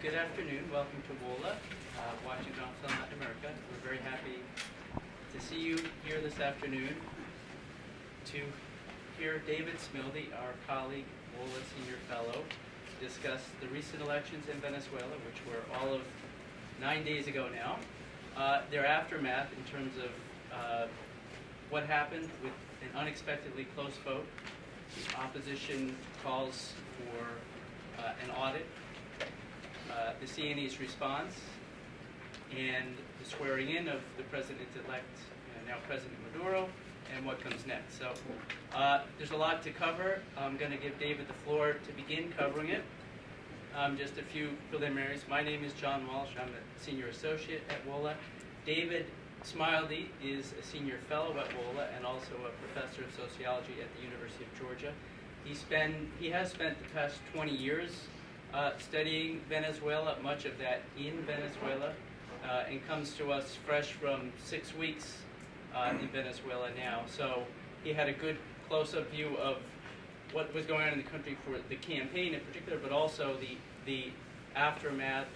Good afternoon. Welcome to WOLA, Washington Office on Latin America. We're very happy to see you here this afternoon to hear David Smilde, our colleague, WOLA Senior Fellow, discuss the recent elections in Venezuela, which were all of 9 days ago now. Their aftermath in terms of what happened with an unexpectedly close vote. The opposition calls for an audit. The CNE's response, and the swearing in of the president-elect, now President Maduro, and what comes next. So there's a lot to cover. I'm going to give David the floor to begin covering it. Just a few preliminaries. My name is John Walsh. I'm a senior associate at WOLA. David Smilde is a senior fellow at WOLA and also a professor of sociology at the University of Georgia. He has spent the past 20 years studying Venezuela, much of that in Venezuela, and comes to us fresh from 6 weeks in Venezuela now. So he had a good close-up view of what was going on in the country for the campaign in particular, but also the aftermath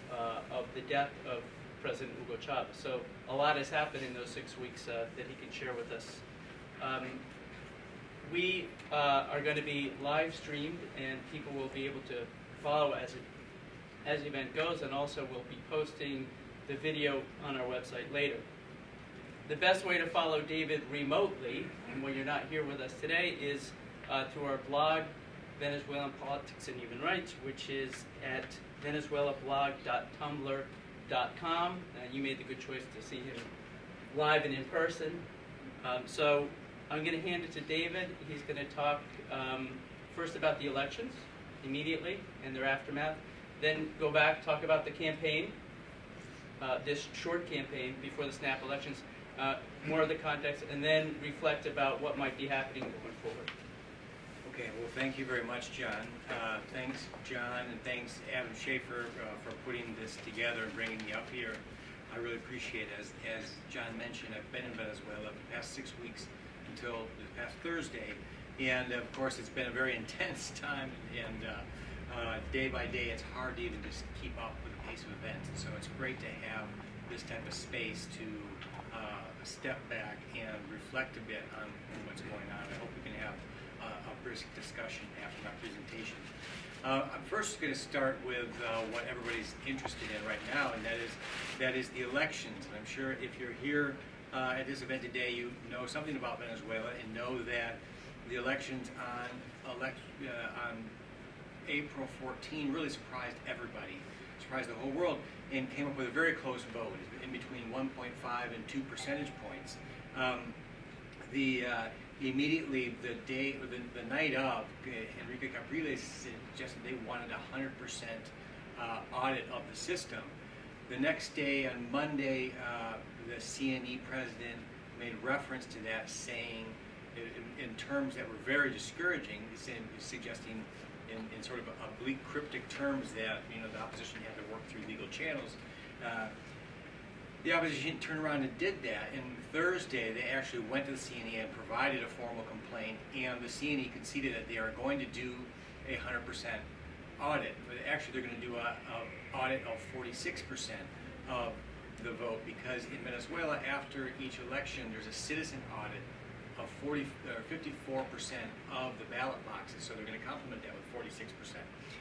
of the death of President Hugo Chávez. So a lot has happened in those 6 weeks that he can share with us. We are going to be live streamed, and people will be able to follow as the event goes, and also we'll be posting the video on our website later. The best way to follow David remotely, and when you're not here with us today, is through our blog, Venezuelan Politics and Human Rights, which is at venezuelablog.tumblr.com. You made the good choice to see him live and in person. So I'm going to hand it to David. He's going to talk first about the elections immediately and their aftermath, then go back, talk about the campaign, this short campaign before the snap elections, more of the context, and then reflect about what might be happening going forward. Okay, well, thank you very much, John. Thanks, John, and thanks, Adam Schaefer, for putting this together and bringing me up here. I really appreciate it. As John mentioned, I've been in Venezuela the past 6 weeks until the past Thursday. And of course, it's been a very intense time, and day by day, it's hard to even just keep up with the pace of events. And so it's great to have this type of space to step back and reflect a bit on what's going on. I hope we can have a brisk discussion after my presentation. I'm first going to start with what everybody's interested in right now, and that is the elections. And I'm sure if you're here at this event today, you know something about Venezuela and know that the elections on April 14 really surprised everybody, surprised the whole world, and came up with a very close vote, in between 1.5 and 2 percentage points. Immediately the night of, Henrique Capriles suggested they wanted a 100% audit of the system. The next day, on Monday, the CNE president made reference to that, saying, in terms that were very discouraging, suggesting in sort of oblique, cryptic terms that the opposition had to work through legal channels. The opposition turned around and did that, and Thursday they actually went to the CNE and provided a formal complaint, and the CNE conceded that they are going to do a 100% audit. But actually, they're going to do an audit of 46% of the vote, because in Venezuela, after each election, there's a citizen audit of 54% of the ballot boxes. So they're going to complement that with 46%,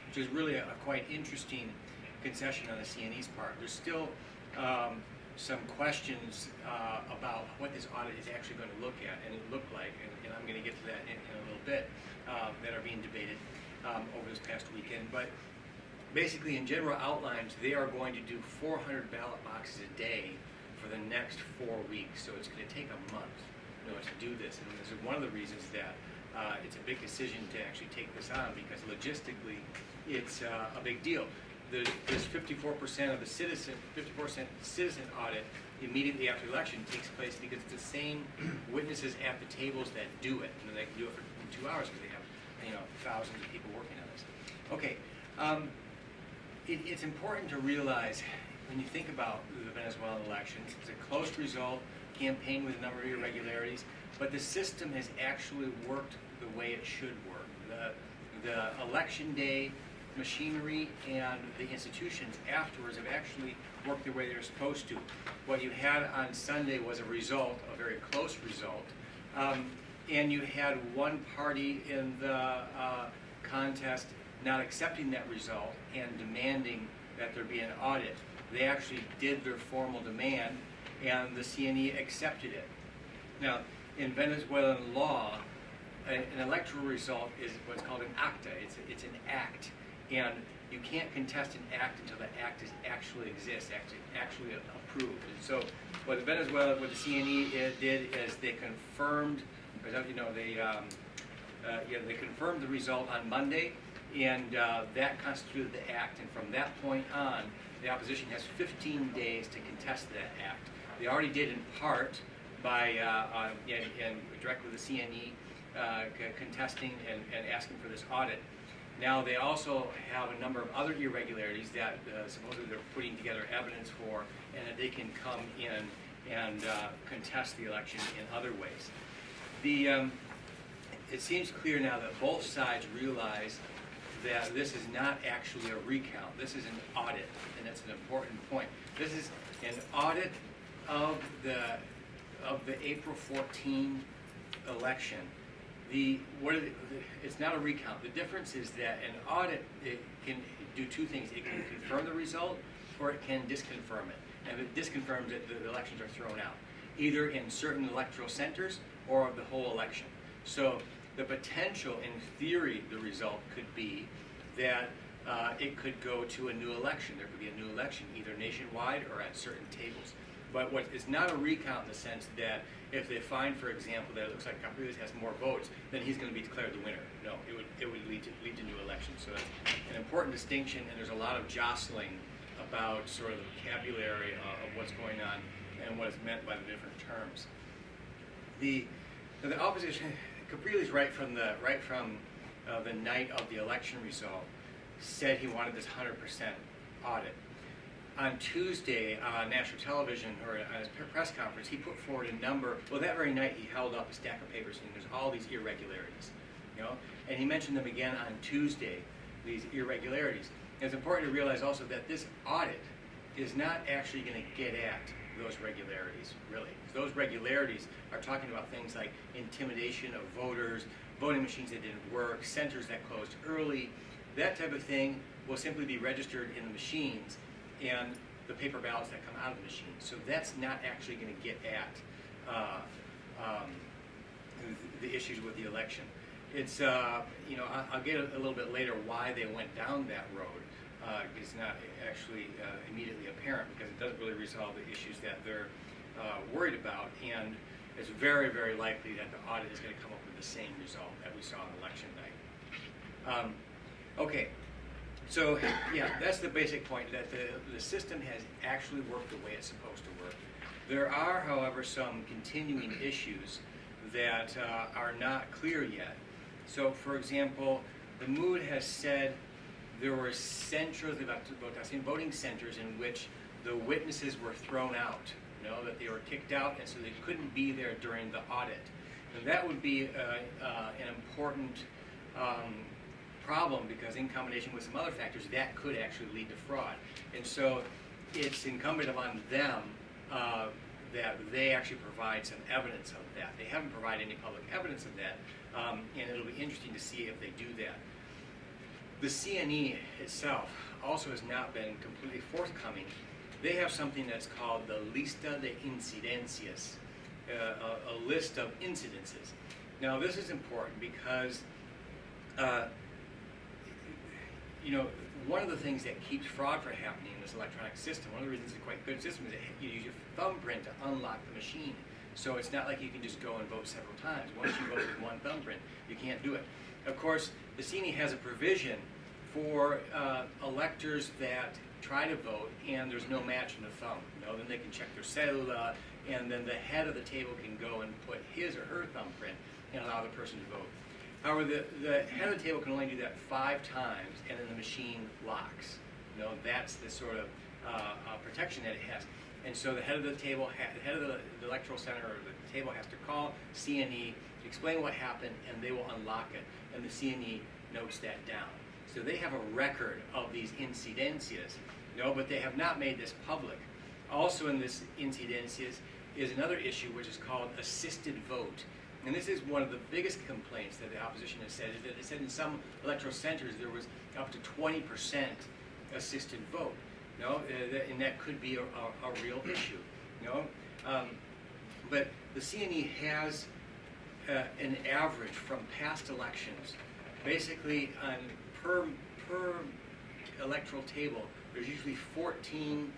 which is really a quite interesting concession on the CNE's part. There's still some questions about what this audit is actually going to look at and look like, and I'm going to get to that in a little bit, that are being debated over this past weekend. But basically, in general outlines, they are going to do 400 ballot boxes a day for the next 4 weeks. So it's going to take a month, to do this. And this is one of the reasons that it's a big decision to actually take this on, because logistically, it's a big deal. This 54% of the citizen audit immediately after the election takes place because it's the same witnesses at the tables that do it, and they can do it for 2 hours because they have, thousands of people working on this. Okay, it's important to realize when you think about the Venezuelan elections, it's a close result, campaign with a number of irregularities, but the system has actually worked the way it should work. The election day machinery and the institutions afterwards have actually worked the way they're supposed to. What you had on Sunday was a result, a very close result, and you had one party in the contest not accepting that result and demanding that there be an audit. They actually did their formal demand, and the CNE accepted it. Now, in Venezuelan law, an electoral result is what's called an acta. It's an act, and you can't contest an act until the act actually exists, actually approved. And so, what the CNE did is they confirmed, they confirmed the result on Monday, and that constituted the act. And from that point on, the opposition has 15 days to contest that act. They already did in part by directly with the CNE contesting and asking for this audit. Now they also have a number of other irregularities that supposedly they're putting together evidence for, and that they can come in and contest the election in other ways. It seems clear now that both sides realize that this is not actually a recount. This is an audit, and that's an important point. This is an audit of the April 14 election. It's not a recount. The difference is that an audit, it can do two things. It can confirm the result, or it can disconfirm it. And if it disconfirms it, the elections are thrown out, either in certain electoral centers or of the whole election. So the potential, in theory, the result could be that it could go to a new election. There could be a new election, either nationwide or at certain tables. But it's not a recount in the sense that if they find, for example, that it looks like Capriles has more votes, then he's going to be declared the winner. No, it would lead to new elections. So that's an important distinction, and there's a lot of jostling about sort of the vocabulary of what's going on and what is meant by the different terms. The opposition, Capriles, right from the night of the election result, said he wanted this 100% audit. On Tuesday on national television, or at his press conference, he put forward a number. Well, that very night he held up a stack of papers and there's all these irregularities, and he mentioned them again on Tuesday, these irregularities. And it's important to realize also that this audit is not actually going to get at those regularities, really. Those regularities are talking about things like intimidation of voters, voting machines that didn't work, centers that closed early. That type of thing will simply be registered in the machines and the paper ballots that come out of the machine. So that's not actually going to get at the issues with the election. It's, I'll get a little bit later why they went down that road. It's not actually immediately apparent, because it doesn't really resolve the issues that they're worried about, and it's very, very likely that the audit is going to come up with the same result that we saw on election night. Okay. So, yeah, that's the basic point, that the system has actually worked the way it's supposed to work. There are, however, some continuing issues that are not clear yet. So, for example, the MOOD has said there were voting centers in which the witnesses were thrown out, that they were kicked out, and so they couldn't be there during the audit. And that would be an important problem because in combination with some other factors, that could actually lead to fraud. And so it's incumbent upon them that they actually provide some evidence of that. They haven't provided any public evidence of that, and it'll be interesting to see if they do that. The CNE itself also has not been completely forthcoming. They have something that's called the Lista de Incidencias, a list of incidences. Now this is important because one of the things that keeps fraud from happening in this electronic system, one of the reasons it's a quite good system, is that you use your thumbprint to unlock the machine. So it's not like you can just go and vote several times. Once you vote with one thumbprint, you can't do it. Of course, the CNE has a provision for electors that try to vote and there's no match in the thumb. Then they can check their cedula, and then the head of the table can go and put his or her thumbprint and allow the person to vote. However, the head of the table can only do that 5 times, and then the machine locks. That's the sort of protection that it has. And so the head of the table, the head of the electoral center or the table has to call CNE, explain what happened, and they will unlock it. And the CNE notes that down. So they have a record of these incidencias, but they have not made this public. Also in this incidencias is another issue which is called assisted vote. And this is one of the biggest complaints that the opposition has said, is that it said in some electoral centers there was up to 20% assisted vote. And that could be a real issue. But the CNE has an average from past elections. Basically, per electoral table, there's usually 14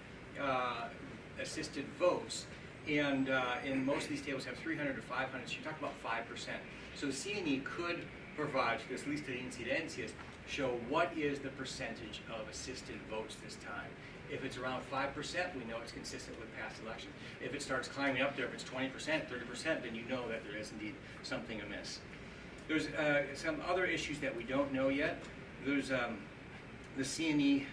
assisted votes. And in most of these tables have 300 to 500, so you're talking about 5%. So the CNE could provide, at least to the incidencias, show what is the percentage of assisted votes this time. If it's around 5%, we know it's consistent with past elections. If it starts climbing up there, if it's 20%, 30%, then you know that there is indeed something amiss. There's some other issues that we don't know yet. There's the CNE,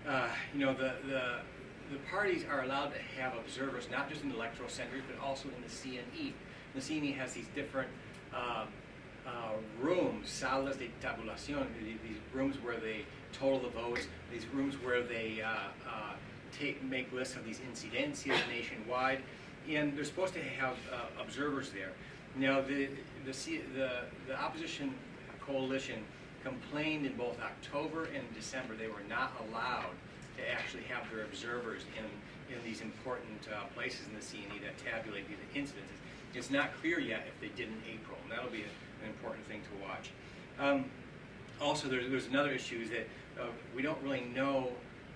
the parties are allowed to have observers, not just in the electoral centers, but also in the CNE. The CNE has these different rooms, salas de tabulación, these rooms where they total the votes, these rooms where they make lists of these incidencias nationwide, and they're supposed to have observers there. Now, the opposition coalition complained in both October and December they were not allowed to actually have their observers in these important places in the CNE that tabulate these incidences. It's not clear yet if they did in April, and that'll be an important thing to watch. Also, there's another issue is that we don't really know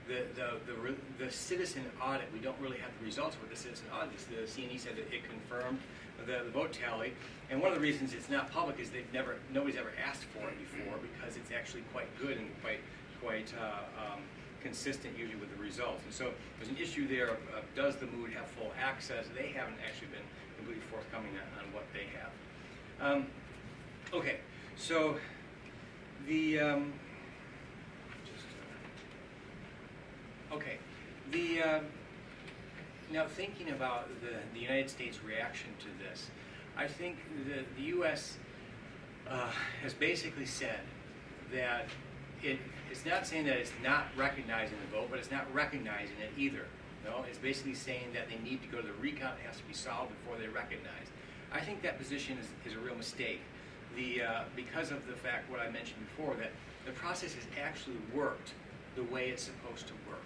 the citizen audit. We don't really have the results of the citizen audit. The CNE said that it confirmed the vote tally, and one of the reasons it's not public is nobody's ever asked for it before because it's actually quite good and quite consistent usually with the results. And so there's an issue there of does the MOOD have full access? They haven't actually been completely forthcoming on what they have. Okay, so the now thinking about the United States reaction to this, I think the U.S. Has basically said that it's not saying that it's not recognizing the vote, but it's not recognizing it either. It's basically saying that they need to go to the recount. It has to be solved before they recognize. I think that position is a real mistake. Because of the fact, what I mentioned before, that the process has actually worked the way it's supposed to work.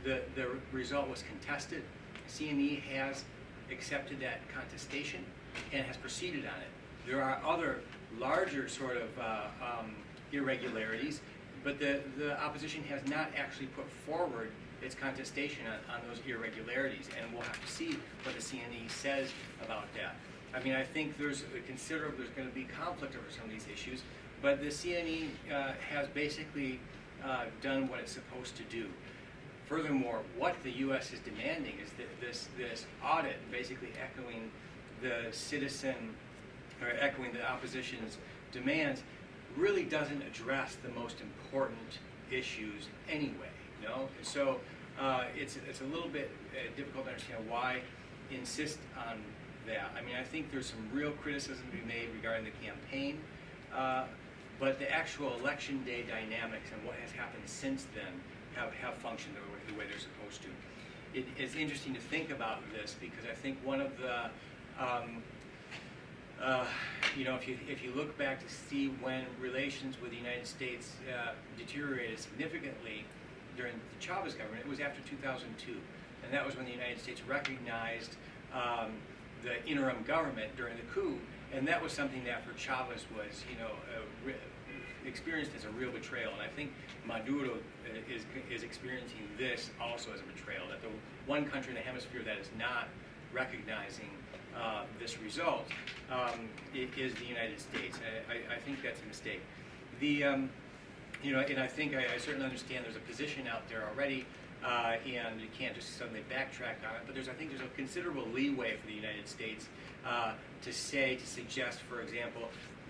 The result was contested. CNE has accepted that contestation and has proceeded on it. There are other larger sort of irregularities, but the opposition has not actually put forward its contestation on those irregularities, and we'll have to see what the CNE says about that. I mean, I think there's going to be conflict over some of these issues, but the CNE has basically done what it's supposed to do. Furthermore, what the U.S. is demanding is that this audit, basically echoing the opposition's demands, really doesn't address the most important issues anyway. So it's a little bit difficult to understand why insist on that. I mean, I think there's some real criticism to be made regarding the campaign but the actual election day dynamics and what has happened since then have functioned the way they're supposed to. It is interesting to think about this because I think one of the, if you look back to see when relations with the United States deteriorated significantly during the Chavez government, it was after 2002. And that was when the United States recognized the interim government during the coup. And that was something that for Chavez was, experienced as a real betrayal. And I think Maduro is experiencing this also as a betrayal, that the one country in the hemisphere that is not recognizing this result is the United States. I think that's a mistake. And I think I certainly understand there's a position out there already, and you can't just suddenly backtrack on it. But I think there's a considerable leeway for the United States to suggest, for example,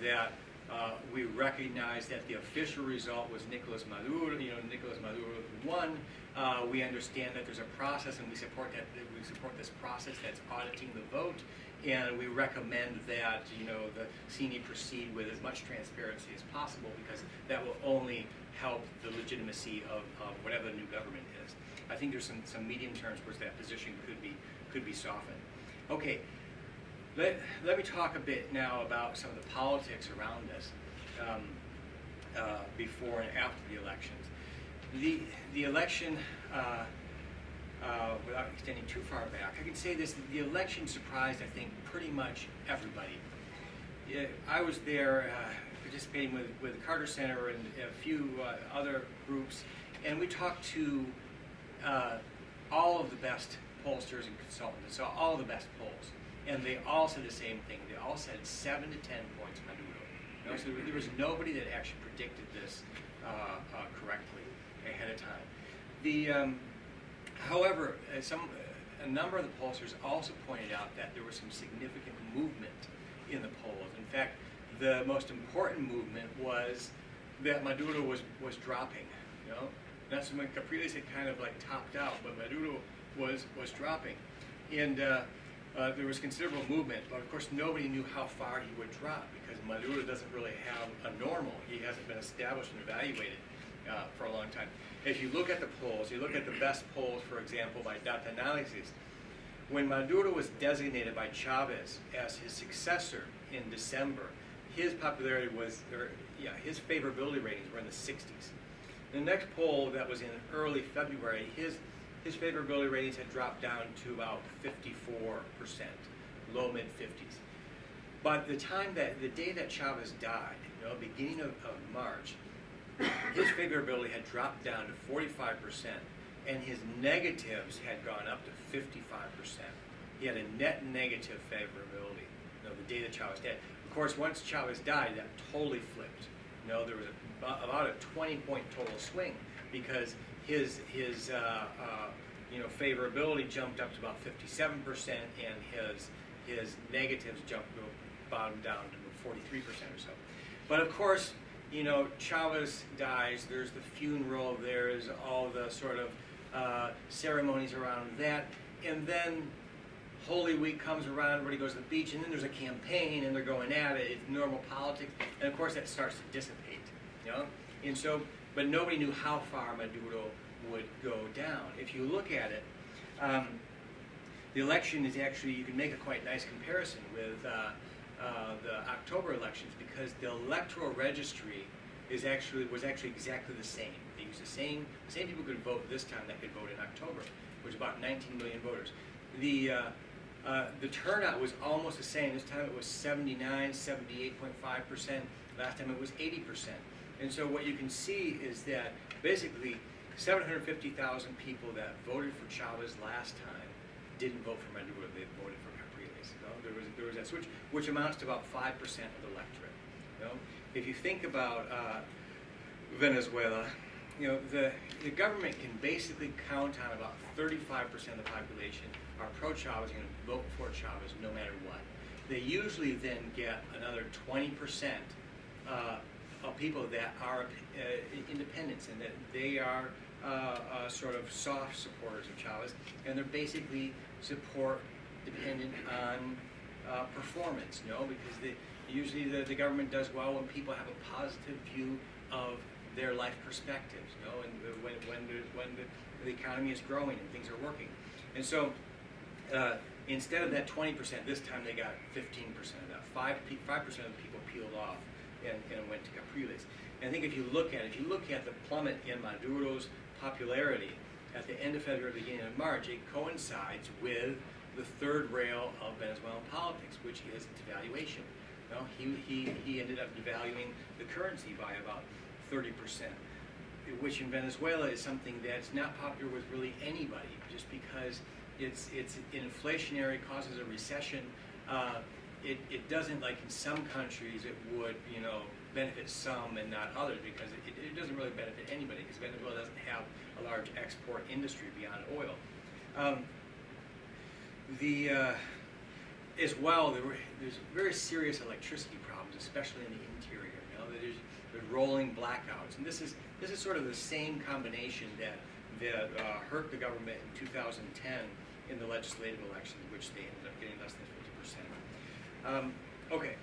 that we recognize that the official result was Nicolas Maduro. Nicolas Maduro won. We understand that there's a process, and we support that. We support this process that's auditing the vote, and we recommend that the CNE proceed with as much transparency as possible because that will only help the legitimacy of whatever the new government is. I think there's some medium terms where that position could be softened. Okay. Let me talk a bit now about some of the politics around this before and after the elections. The election, without extending too far back, I can say this: the election surprised, I think, pretty much everybody. I was there participating with the Carter Center and a few other groups, and we talked to all of the best pollsters and consultants, so all of the best polls. And they all said the same thing. They all said 7 to 10 points Maduro. So there was nobody that actually predicted this correctly ahead of time. However, a number of the pollsters also pointed out that there was some significant movement in the polls. In fact, the most important movement was that Maduro was dropping. That's when Capriles had kind of like topped out, but Maduro was dropping, and there was considerable movement. But of course, nobody knew how far he would drop because Maduro doesn't really have a normal. He hasn't been established and evaluated for a long time. If you look at the polls, you look at the best polls, for example, by data analyses. When Maduro was designated by Chavez as his successor in December, his popularity his favorability ratings were in the 60s. The next poll that was in early February, his favorability ratings had dropped down to about 54%, low mid 50s. But the day that Chavez died, beginning of March, his favorability had dropped down to 45%, and his negatives had gone up to 55%. He had a net negative favorability, the day that Chavez died. Of course, once Chavez died, that totally flipped. There was about a 20-point total swing because his favorability jumped up to about 57%, and his negatives bottomed down to 43% or so. But of course, Chavez dies. There's the funeral. There's all the sort of ceremonies around that, and then Holy Week comes around. Everybody goes to the beach, and then there's a campaign, and they're going at it. It's normal politics, and of course that starts to dissipate. And so, but nobody knew how far Maduro would go down. If you look at it, the election is actually, you can make a quite nice comparison with the October elections because the electoral registry was actually exactly the same. They used the same people could vote this time that could vote in October, which was about 19 million voters. The turnout was almost the same. This time it was 79, 78.5%. Last time it was 80%. And so what you can see is that basically 750,000 people that voted for Chavez last time didn't vote for Maduro. They voted for Capriles. There was that switch, which amounts to about 5% of the electorate. If you think about Venezuela, the government can basically count on about 35% of the population are pro-Chavez, going to vote for Chavez no matter what. They usually then get another 20% of people that are independents and that they are sort of soft supporters of Chavez, and they're basically support dependent on performance, because Usually the government does well when people have a positive view of their life perspectives, you know, and when the economy is growing and things are working. And so instead of that 20%, this time they got 15% of that. 5% of the people peeled off and went to Capriles. And I think if you look at the plummet in Maduro's popularity at the end of February, beginning of March, it coincides with the third rail of Venezuelan politics, which is devaluation. You know, he ended up devaluing the currency by about 30%, which in Venezuela is something that's not popular with really anybody, just because it's inflationary, causes a recession. It doesn't, like in some countries, it would, you know, benefit some and not others, because it doesn't really benefit anybody, because Venezuela doesn't have a large export industry beyond oil. As well, there's very serious electricity problems, especially in the interior. You know, there's rolling blackouts, and this is sort of the same combination that hurt the government in 2010 in the legislative elections, which they ended up getting less than 50%. Okay,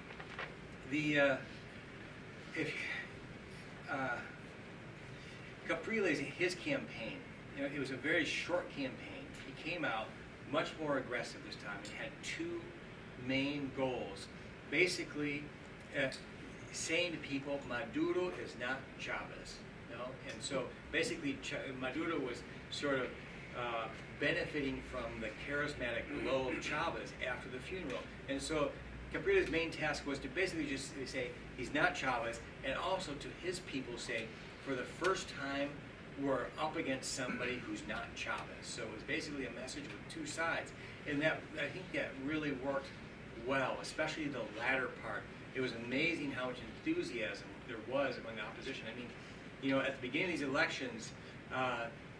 Capriles, his campaign, you know, it was a very short campaign. He came out much more aggressive this time. It had two main goals. Basically, saying to people, Maduro is not Chavez. You know? And so basically, Maduro was sort of benefiting from the charismatic glow of Chavez after the funeral. And so Capriles' main task was to basically just say he's not Chavez, and also to his people say, for the first time, we're up against somebody who's not Chavez. So it was basically a message with two sides. And that, I think that really worked well, especially the latter part. It was amazing how much enthusiasm there was among the opposition. I mean, you know, at the beginning of these elections,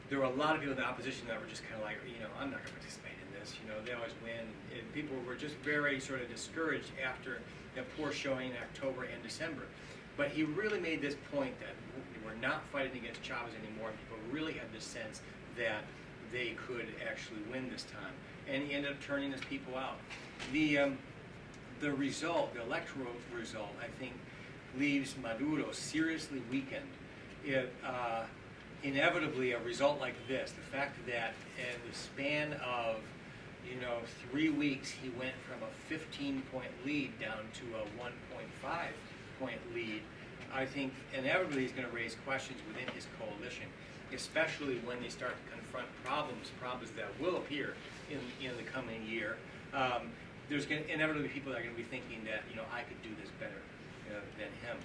there were a lot of people in the opposition that were just kind of like, you know, I'm not going to participate in this. You know, they always win. And people were just very sort of discouraged after that poor showing in October and December. But he really made this point that we're not fighting against Chavez anymore. People really had this sense that they could actually win this time. And he ended up turning his people out. The result, the electoral result, I think, leaves Maduro seriously weakened. Inevitably, a result like this, the fact that in the span of, you know, 3 weeks, he went from a 15-point lead down to a 1.5-point lead, I think inevitably is going to raise questions within his coalition, especially when they start to confront problems that will appear in the coming year. There's going to inevitably be people that are going to be thinking that, you know, I could do this better than him.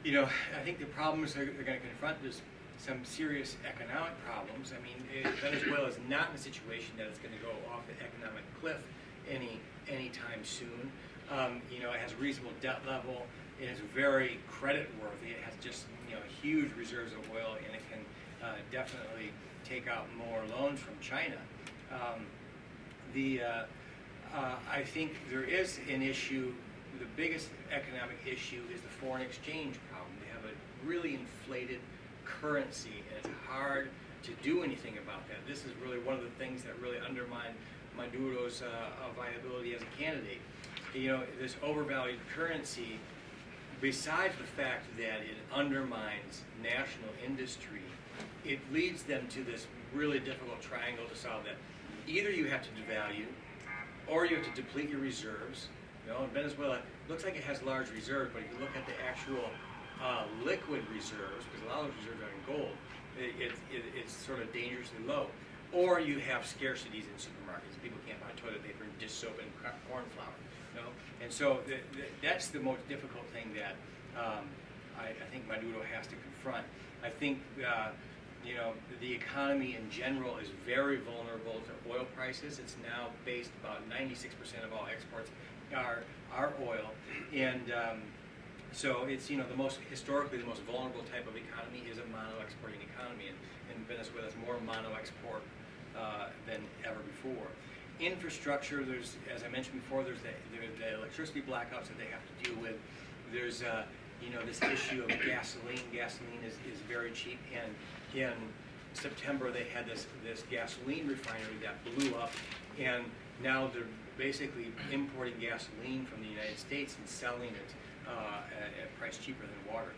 You know, I think the problems they're going to confront, there's some serious economic problems. I mean, Venezuela is not in a situation that it's going to go off the economic cliff anytime soon. You know, it has a reasonable debt level. It is very credit worthy. It has just, you know, huge reserves of oil, and it can definitely take out more loans from China. I think there is an issue. The biggest economic issue is the foreign exchange problem. They have a really inflated currency, and it's hard to do anything about that. This is really one of the things that really undermine Maduro's viability as a candidate. You know, this overvalued currency, besides the fact that it undermines national industry, it leads them to this really difficult triangle to solve that. Either you have to devalue, or you have to deplete your reserves. You know, in Venezuela, it looks like it has large reserves, but if you look at the actual liquid reserves, because a lot of those reserves are in gold, it's sort of dangerously low. Or you have scarcities in supermarkets. People can't buy toilet paper and dish soap and corn flour. You know? And so that's the most difficult thing that I think Maduro has to confront. I think you know, the economy in general is very vulnerable to oil prices. It's now based, about 96% of all exports are oil, and so it's, you know, historically the most vulnerable type of economy is a mono-exporting economy, and Venezuela is more mono-export than ever before. Infrastructure, there's, as I mentioned before, there's the electricity blackouts that they have to deal with. There's you know, this issue of gasoline. Gasoline is very cheap, and in September they had this gasoline refinery that blew up, and now they're basically importing gasoline from the United States and selling it at a price cheaper than water.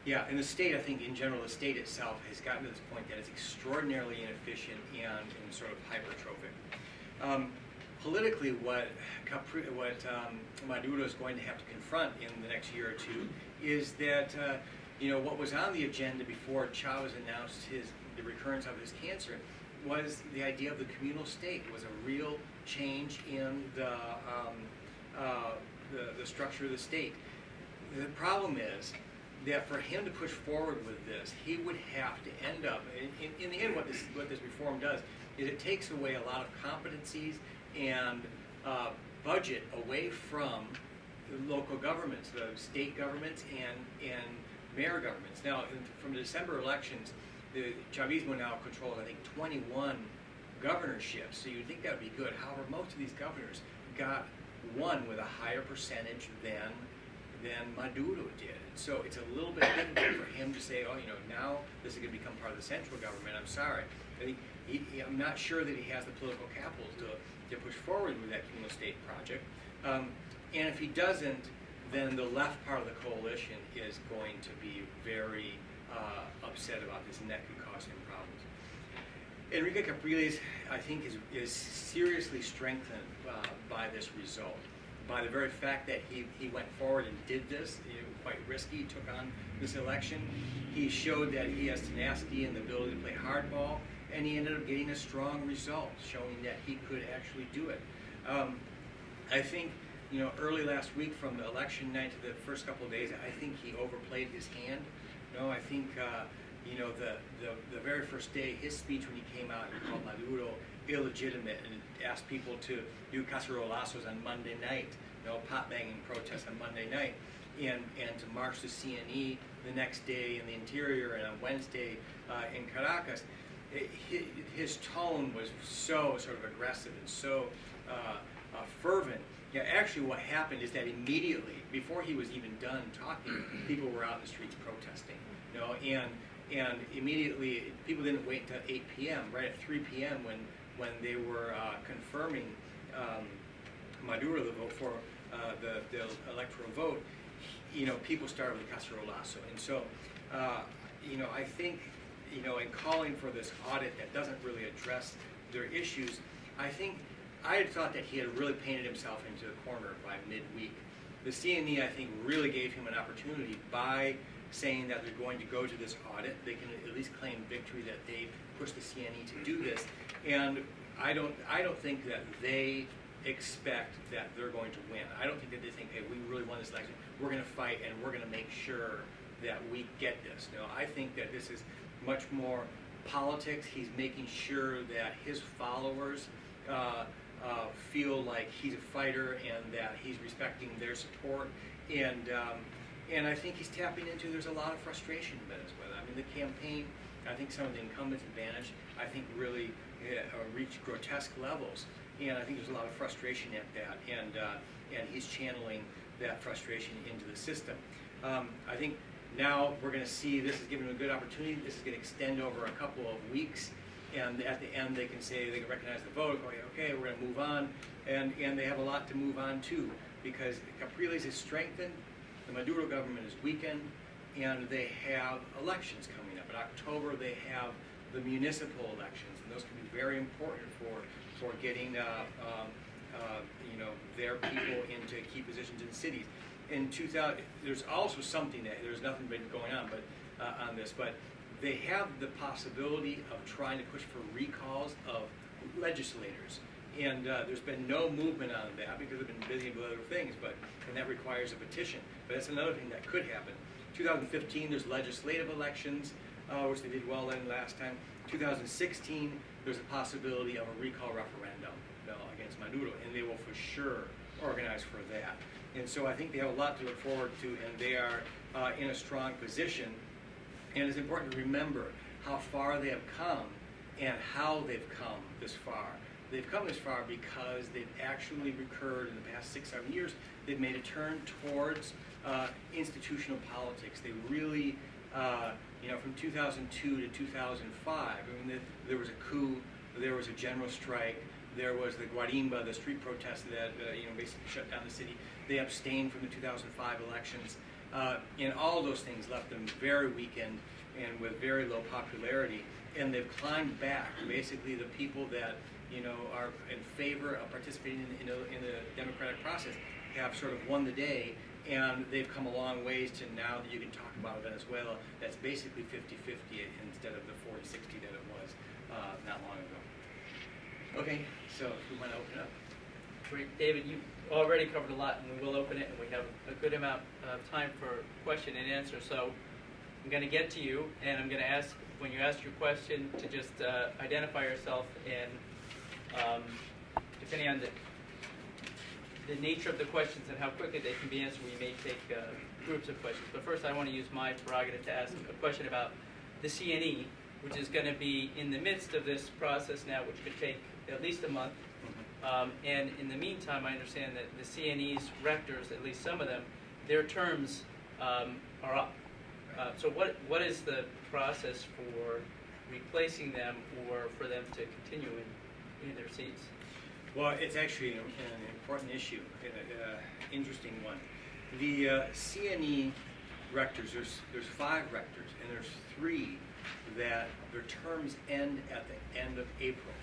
And the state, I think in general, the state itself has gotten to this point that it's extraordinarily inefficient and sort of hypertrophic. Politically, what Maduro is going to have to confront in the next year or two is that what was on the agenda before Chavez announced the recurrence of his cancer was the idea of the communal state. It was a real change in the structure of the state. The problem is that for him to push forward with this, he would have to end up, in the end what this reform does is it takes away a lot of competencies and budget away from the local governments, the state governments and mayor governments. Now, from the December elections, the Chavismo now controls, I think, 21 governorships, so you'd think that would be good. However, most of these governors won with a higher percentage than Maduro did. So it's a little bit difficult for him to say, now this is going to become part of the central government. I'm sorry. I'm not sure that he has the political capital to push forward with that communal state project. And if he doesn't, then the left part of the coalition is going to be very upset about this, and that could cause him problems. Henrique Capriles, I think, is seriously strengthened by this result. By the very fact that he went forward and did this, quite risky, took on this election. He showed that he has tenacity and the ability to play hardball, and he ended up getting a strong result, showing that he could actually do it. I think, early last week from the election night to the first couple of days, I think he overplayed his hand. I think, the very first day, his speech when he came out, he called Maduro illegitimate and asked people to do cacerolazos on Monday night, pot banging protests on Monday night, and to march to CNE the next day in the interior and on Wednesday in Caracas. His tone was so sort of aggressive and so fervent. Actually what happened is that immediately, before he was even done talking, people were out in the streets protesting. And immediately, people didn't wait until 8 p.m. Right at 3 p.m. when they were confirming Maduro the vote for the electoral vote, people started with the cacerolazo. And so, I think, in calling for this audit that doesn't really address their issues, I had thought that he had really painted himself into a corner by midweek. The CNE, I think, really gave him an opportunity by saying that they're going to go to this audit. They can at least claim victory that they pushed the CNE to do this. And I don't think that they expect that they're going to win. I don't think that they think, hey, we really won this election. We're going to fight and we're going to make sure that we get this. I think that this is much more politics. He's making sure that his followers feel like he's a fighter and that he's respecting their support. And I think he's tapping into, there's a lot of frustration in Venezuela. I mean, the campaign, I think some of the incumbents' advantage, I think really reached grotesque levels. And I think there's a lot of frustration at that. And he's channeling that frustration into the system. I think now we're going to see this is giving him a good opportunity. This is going to extend over a couple of weeks. And at the end, they can say, they can recognize the vote, okay, we're going to move on. And they have a lot to move on to, because Capriles is strengthened, the Maduro government is weakened, and they have elections coming up. In October, they have the municipal elections, and those can be very important for getting their people into key positions in cities. In 2000, there's also something that there's nothing been going on, on this, but they have the possibility of trying to push for recalls of legislators. And there's been no movement on that because they've been busy with other things, and that requires a petition. But that's another thing that could happen. 2015, there's legislative elections, which they did well in last time. 2016, there's a possibility of a recall referendum against Maduro, and they will for sure organize for that. And so I think they have a lot to look forward to, and they are in a strong position. And it's important to remember how far they have come and how they've come this far. They've come this far because they've actually recurred in the past 6-7 years. They've made a turn towards institutional politics. They really, from 2002 to 2005, there was a coup there was a general strike. There was the Guarimba, the street protest that basically shut down the city. They abstained from the 2005 elections, and all those things left them very weakened and with very low popularity. And they've climbed back. Basically, the people that are in favor of participating in the democratic process have sort of won the day, and they've come a long ways to now that you can talk about Venezuela that's basically 50-50 instead of the 40-60 that it was not long ago. Okay, so if we want to open it up. Great. David, you already covered a lot, and we will open it, and we have a good amount of time for question and answer. So I'm going to get to you, and I'm going to ask, when you ask your question, to just identify yourself, and depending on the nature of the questions and how quickly they can be answered, we may take groups of questions. But first, I want to use my prerogative to ask a question about the CNE, which is going to be in the midst of this process now, which could take at least a month. And in the meantime, I understand that the CNE's rectors, at least some of them, their terms are up. So what is the process for replacing them or for them to continue in their seats? Well, it's actually an important issue, an interesting one. The CNE rectors, there's 5 rectors, and there's 3 that their terms end at the end of April.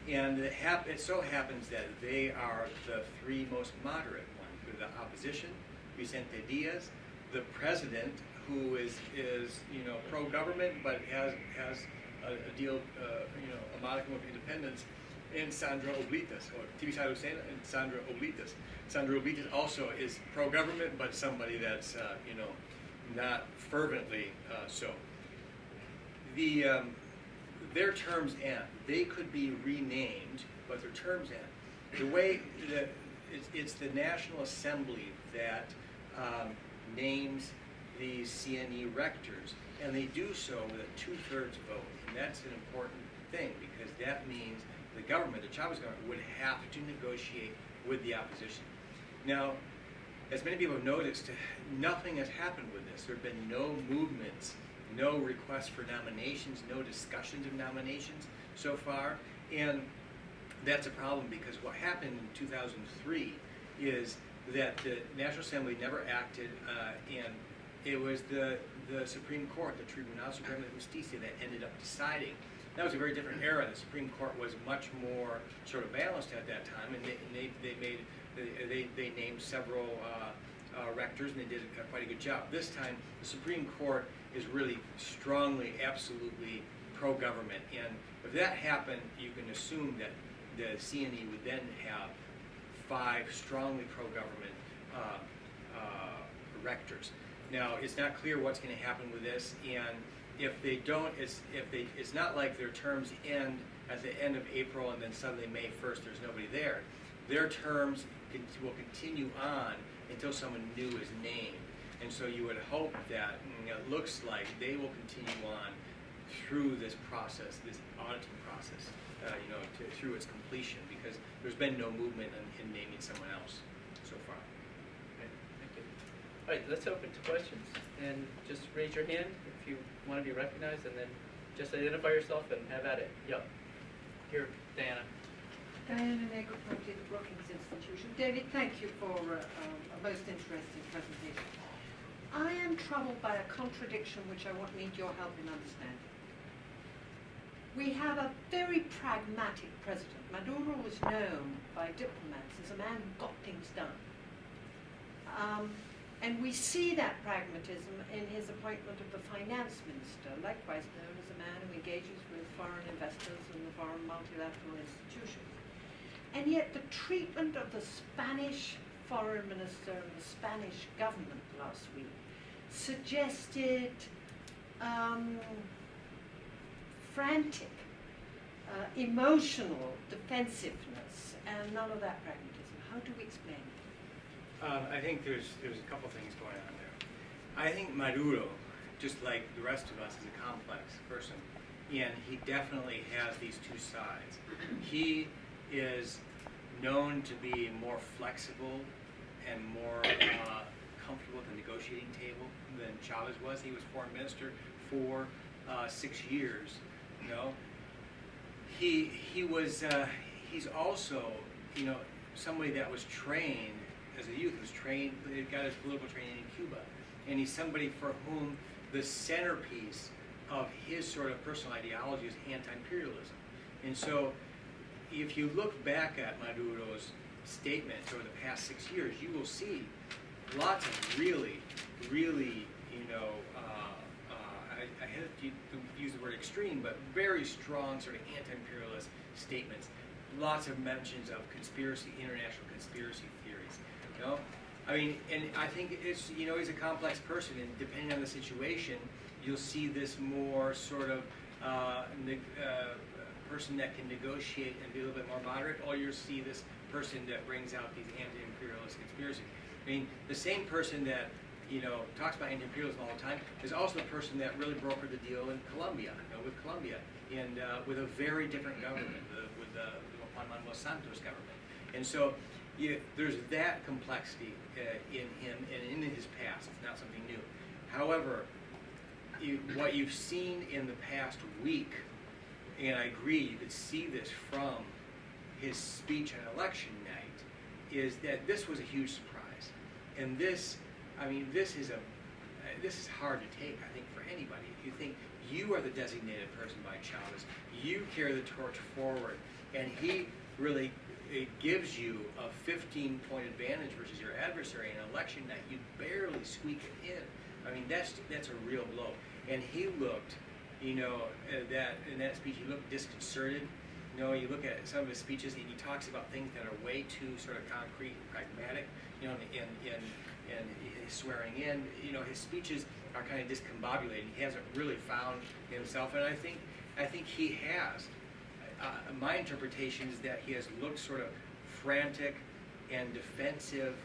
And it so happens that they are the 3 most moderate ones. The opposition, Vicente Diaz, the president, who is pro-government but has a deal, a modicum of independence, and Sandra Oblitas, or Tibisay Lucena and Sandra Oblitas. Sandra Oblitas also is pro-government, but somebody that's not fervently so. Their terms end. They could be renamed, but their terms end. The way that it's the National Assembly that names these CNE rectors, and they do so with a 2/3 vote, and that's an important thing because that means the government, the Chavez government, would have to negotiate with the opposition. Now, as many people have noticed, nothing has happened with this. There have been no movements, no requests for nominations, no discussions of nominations so far, and that's a problem because what happened in 2003 is that the National Assembly never acted, and it was the Supreme Court, the Tribunal Supremo de Justicia, that ended up deciding. That was a very different era. The Supreme Court was much more sort of balanced at that time, and they named several rectors, and they did quite a good job. This time, the Supreme Court is really strongly, absolutely pro-government, and if that happened, you can assume that the CNE would then have 5 strongly pro-government rectors. Now, it's not clear what's going to happen with this, and if they don't, it's not like their terms end at the end of April and then suddenly May 1st there's nobody there. Their terms will continue on until someone new is named. And so you would hope that it looks like they will continue on through this process, this auditing process, through its completion, because there's been no movement in naming someone else so far. Okay, thank you. All right, let's open to questions, and just raise your hand if you want to be recognized, and then just identify yourself and have at it. Yep. Here, Diana. Diana Negro from the Brookings Institution. David, thank you for a most interesting presentation. I am troubled by a contradiction which I need your help in understanding. We have a very pragmatic president. Maduro was known by diplomats as a man who got things done. And we see that pragmatism in his appointment of the finance minister, likewise known as a man who engages with foreign investors and the foreign multilateral institutions. And yet the treatment of the Spanish foreign minister and the Spanish government last week suggested frantic, emotional defensiveness, and none of that pragmatism. How do we explain it? I think there's a couple things going on there. I think Maduro, just like the rest of us, is a complex person, and he definitely has these 2 sides. He is known to be more flexible and more comfortable at the negotiating table than Chavez was. He was foreign minister for 6 years. he's also, you know, somebody that was trained as a youth, got his political training in Cuba, and he's somebody for whom the centerpiece of his sort of personal ideology is anti-imperialism. And so, if you look back at Maduro's statements over the past 6 years, you will see lots of really, you know, I hesitate to use the word extreme, but very strong sort of anti-imperialist statements. Lots of mentions of international conspiracy theories. You know, I mean, and I think it's, you know, he's a complex person, and depending on the situation, you'll see this more sort of person that can negotiate and be a little bit more moderate, or you'll see this person that brings out these anti-imperialist conspiracies. I mean, the same person that, you know, talks about anti-imperialism all the time is also the person that really brokered the deal in Colombia, you know, with Colombia, and with a very different government, with the Juan Manuel Santos government. And so there's that complexity in him and in his past. It's not something new. However, what you've seen in the past week, and I agree, you could see this from his speech on election night, is that this was a huge surprise. And this, I mean, this is hard to take, I think, for anybody. If you think you are the designated person by Chavez, you carry the torch forward, and he really gives you a 15-point advantage versus your adversary in election night. You barely squeak it in. I mean, that's a real blow. And he looked, you know, in that speech, he looked disconcerted. You know, you look at some of his speeches, and he talks about things that are way too sort of concrete and pragmatic. You know, and his swearing in. You know, his speeches are kind of discombobulated. He hasn't really found himself, and I think he has. My interpretation is that he has looked sort of frantic and defensive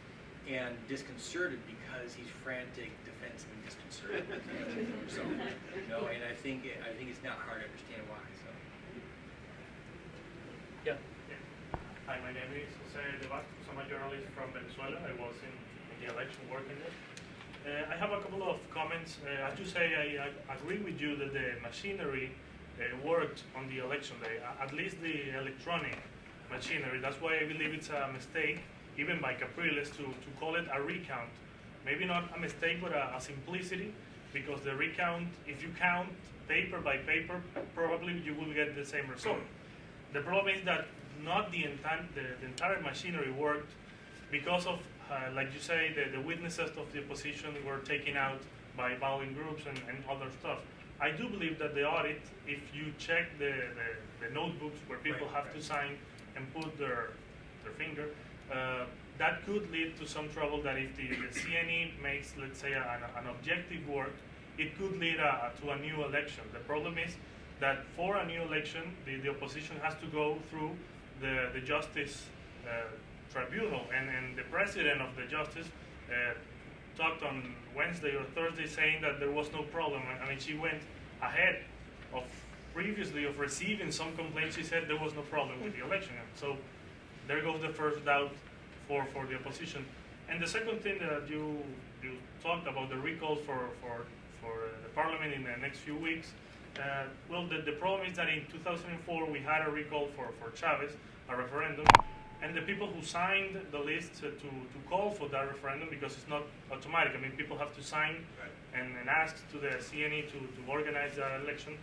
and disconcerted because he's frantic, defensive, and disconcerted. So, you know, and I think it's not hard to understand why. So. Yeah. Hi, my name is Jose Debasto. I'm a journalist from Venezuela. I was in the election working there. I have a couple of comments. I have to say I agree with you that the machinery worked on the election day, at least the electronic machinery. That's why I believe it's a mistake, even by Capriles, to call it a recount. Maybe not a mistake, but a simplicity, because the recount, if you count paper by paper, probably you will get the same result. The problem is that not the entire machinery worked because of, like you say, the witnesses of the opposition were taken out by violent groups and other stuff. I do believe that the audit, if you check the notebooks where people have to sign and put their finger, that could lead to some trouble. That if the CNE makes, let's say, an objective work, it could lead to a new election. The problem is that for a new election, the opposition has to go through the Justice Tribunal, and the president of the Justice talked on Wednesday or Thursday saying that there was no problem. I mean, she went ahead of previously of receiving some complaints. She said there was no problem with the election. So there goes the first doubt for the opposition. And the second thing that you talked about, the recall for the parliament in the next few weeks. Well, the problem is that in 2004 we had a recall for Chavez, a referendum, and the people who signed the list to call for that referendum, because it's not automatic. I mean, people have to sign and ask to the CNE to organize that election.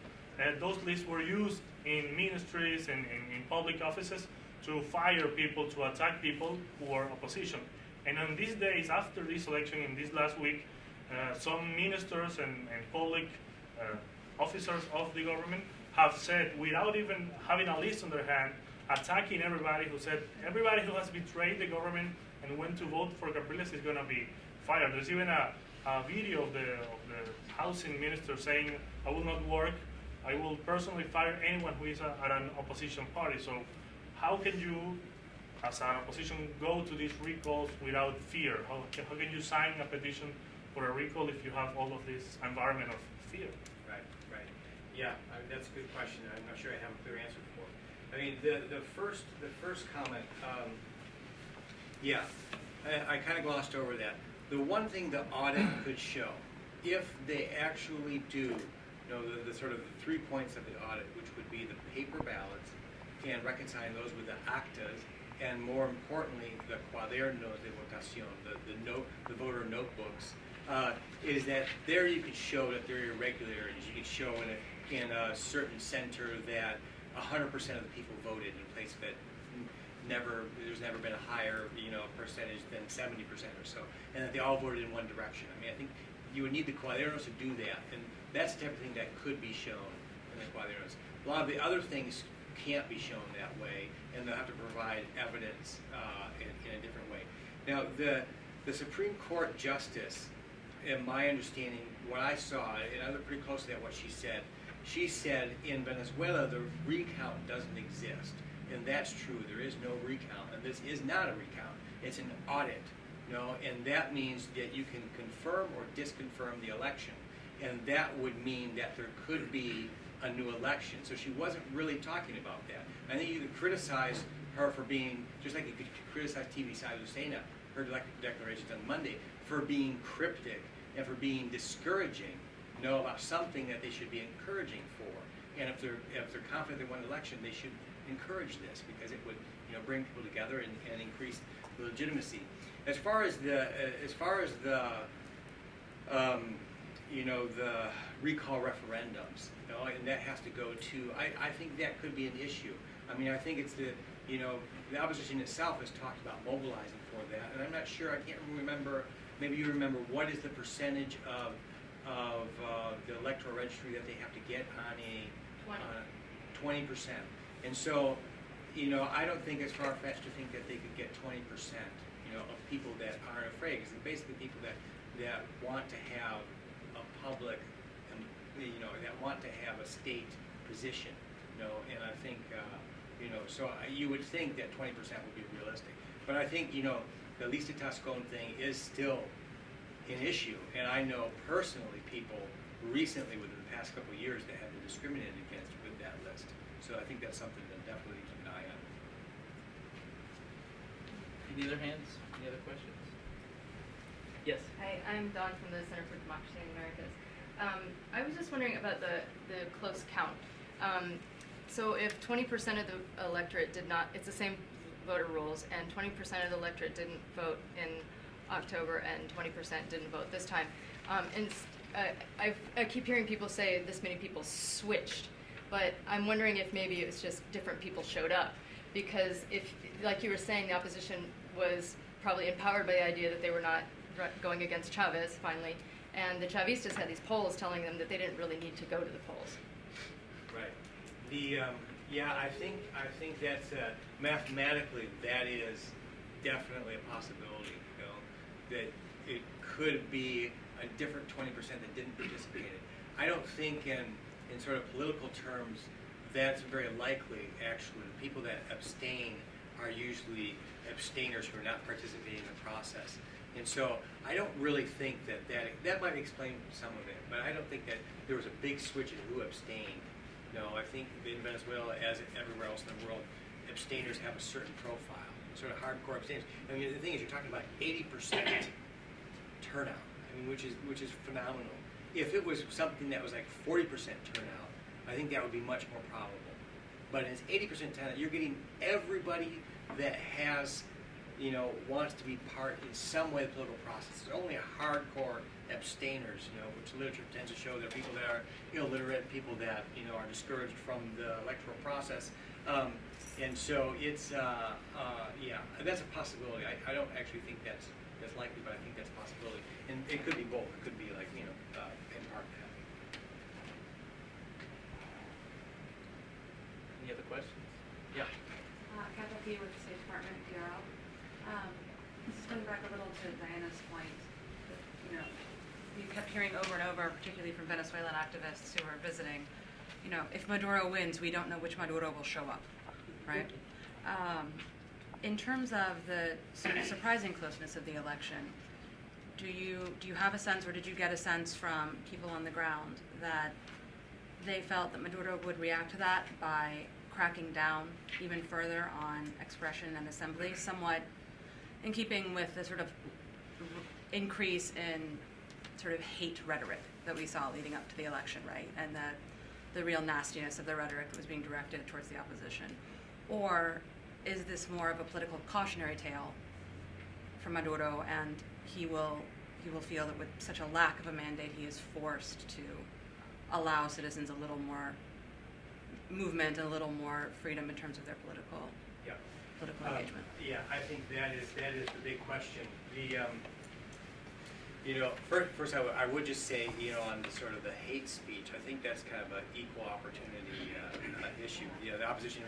Those lists were used in ministries and in public offices to fire people, to attack people who are opposition. And on these days, after this election, in this last week, some ministers and public officers of the government have said, without even having a list on their hand, attacking everybody, who said everybody who has betrayed the government and went to vote for Capriles is going to be fired. There's even a video of the housing minister saying, I will not work, I will personally fire anyone who is at an opposition party. So how can you, as an opposition, go to these recalls without fear? How can you sign a petition for a recall if you have all of this environment of fear? Right. Yeah, that's a good question. I'm not sure I have a clear answer for it. I mean, the first comment, I kind of glossed over that. The one thing the audit could show, if they actually do the sort of the 3 points of the audit, which would be the paper ballots and reconciling those with the actas, and more importantly, the cuadernos de votación, the voter notebooks, is that there you could show that there are irregularities. You could show in a certain center that 100% of the people voted in a place that there's never been a higher percentage than 70% or so, and that they all voted in one direction. I mean, I think you would need the cuadernos to do that, and that's the type of thing that could be shown in the cuadernos. A lot of the other things can't be shown that way, and they'll have to provide evidence in a different way. Now, the Supreme Court Justice, in my understanding, what I saw, and I looked pretty closely at what she said in Venezuela, the recount doesn't exist. And that's true, there is no recount, and this is not a recount, it's an audit, and that means that you can confirm or disconfirm the election, and that would mean that there could be a new election. So she wasn't really talking about that. I think you could criticize her for being, just like you could criticize TV Side Lucena, her declarations on Monday, for being cryptic and for being discouraging, about something that they should be encouraging for. And if they're confident they won an election, they should encourage this, because it would bring people together and increase the legitimacy. As far as the the recall referendums, and that has to go to, I think that could be an issue. I mean, I think it's the opposition itself has talked about mobilizing for that, and I'm not sure, I can't remember, maybe you remember, what is the percentage of the electoral registry that they have to get on a 20%. And so, I don't think it's far-fetched to think that they could get 20%, of people that aren't afraid, because they're basically people that want to have a public, that want to have a state position, and I think, so you would think that 20% would be realistic. But I think, the Lista Tascon thing is still an issue, and I know personally people recently, within the past couple of years, that have been discriminated against with that list. So I think that's something to definitely keep an eye on. Any other hands? Any other questions? Yes. Hi, I'm Dawn from the Center for Democracy in the Americas. I was just wondering about the close count. So if 20% of the electorate did not, it's the same voter rolls, and 20% of the electorate didn't vote in October and 20% didn't vote this time. I keep hearing people say this many people switched, but I'm wondering if maybe it was just different people showed up. Because if, like you were saying, the opposition was probably empowered by the idea that they were not going against Chavez, finally, and the Chavistas had these polls telling them that they didn't really need to go to the polls. Right. I think that's mathematically that is definitely a possibility. That it could be a different 20% that didn't participate. I don't think in sort of political terms that's very likely. Actually, the people that abstain are usually abstainers who are not participating in the process. And so I don't really think that might explain some of it, but I don't think that there was a big switch in who abstained. No, I think in Venezuela, as everywhere else in the world, abstainers have a certain profile, sort of hardcore abstainers. I mean, the thing is, you're talking about 80% turnout. I mean, which is phenomenal. If it was something that was like 40% turnout, I think that would be much more probable. But it's 80% turnout. You're getting everybody that has, wants to be part in some way of the political process. There's only hardcore abstainers, which literature tends to show. There are people that are illiterate, people that are discouraged from the electoral process, and so it's that's a possibility. I don't actually think that's likely, but I think that's a possibility, and it could be both. It could be like in part that. Any other questions? Yeah. Kathy with the State Department, DRL. This is going back a little to Diana's point. That, we kept hearing over and over, particularly from Venezuelan activists who are visiting, if Maduro wins, we don't know which Maduro will show up, right? In terms of the sort of surprising closeness of the election, do you have a sense, or did you get a sense from people on the ground that they felt that Maduro would react to that by cracking down even further on expression and assembly, somewhat in keeping with the sort of increase in sort of hate rhetoric that we saw leading up to the election, right? And the real nastiness of the rhetoric that was being directed towards the opposition? Or is this more of a political cautionary tale for Maduro, and he will feel that with such a lack of a mandate, he is forced to allow citizens a little more movement and a little more freedom in terms of their political engagement? Yeah, I think that is the big question. First I would just say, on the sort of the hate speech, I think that's kind of an equal opportunity issue. The opposition,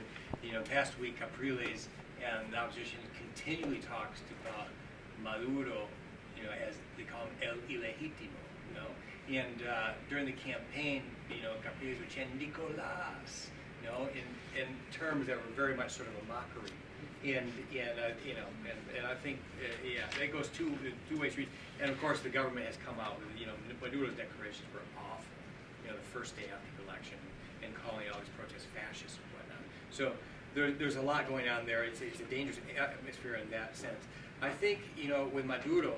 past week Capriles and the opposition continually talks about Maduro, as they call him el ilegítimo, and during the campaign, Capriles would chant Nicolas, in terms that were very much sort of a mockery. And I think that goes two ways. And of course, the government has come out with Maduro's declarations were awful. The first day after the election, and calling all these protests fascist and whatnot. So there's a lot going on there. It's a dangerous atmosphere in that sense. I think with Maduro,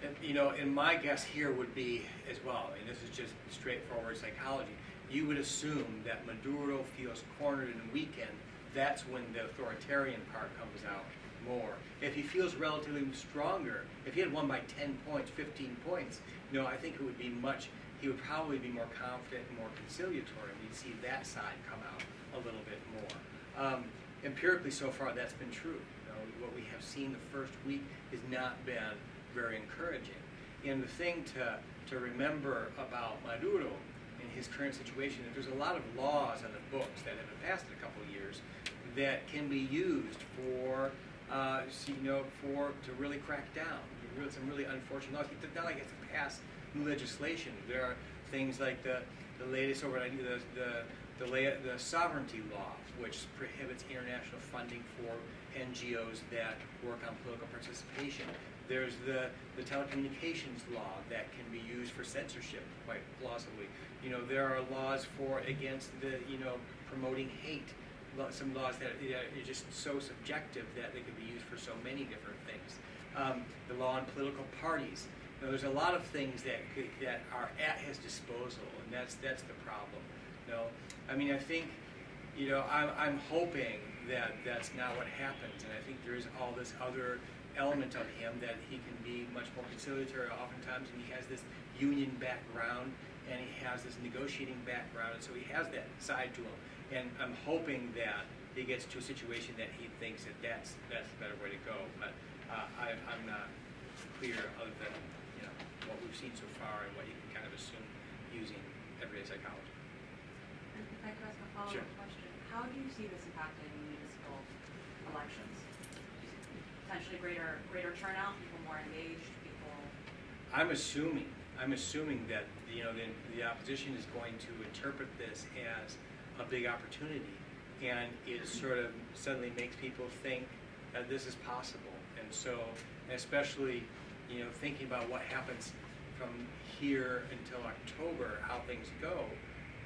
and my guess here would be as well, and this is just straightforward psychology. You would assume that Maduro feels cornered and weakened. That's when the authoritarian part comes out more. If he feels relatively stronger, if he had won by 10 points, 15 points, I think he would probably be more confident and more conciliatory. You'd see that side come out a little bit more. Empirically, so far, that's been true. What we have seen the first week has not been very encouraging. And the thing to remember about Maduro in his current situation, that there's a lot of laws on the books that have been passed in a couple of years that can be used to really crack down. Some really unfortunate laws. It's not like it's to pass new legislation. There are things like the latest over the sovereignty law, which prohibits international funding for NGOs that work on political participation. There's the telecommunications law that can be used for censorship quite plausibly. There are laws against promoting hate. Some laws that are just so subjective that they can be used for so many different things. The law on political parties. There's a lot of things that are at his disposal, and that's the problem. I think I'm hoping that that's not what happens, and I think there is all this other element of him that he can be much more conciliatory oftentimes, and he has this union background, and he has this negotiating background, and so he has that side to him. And I'm hoping that he gets to a situation that he thinks that that's the better way to go. But I'm not clear other than what we've seen so far and what you can kind of assume using everyday psychology. And if I could ask a follow-up question, how do you see this impacting municipal elections? Potentially greater turnout, people more engaged, people. I'm assuming that the opposition is going to interpret this as a big opportunity, and it sort of suddenly makes people think that this is possible. And so, especially thinking about what happens from here until October, how things go,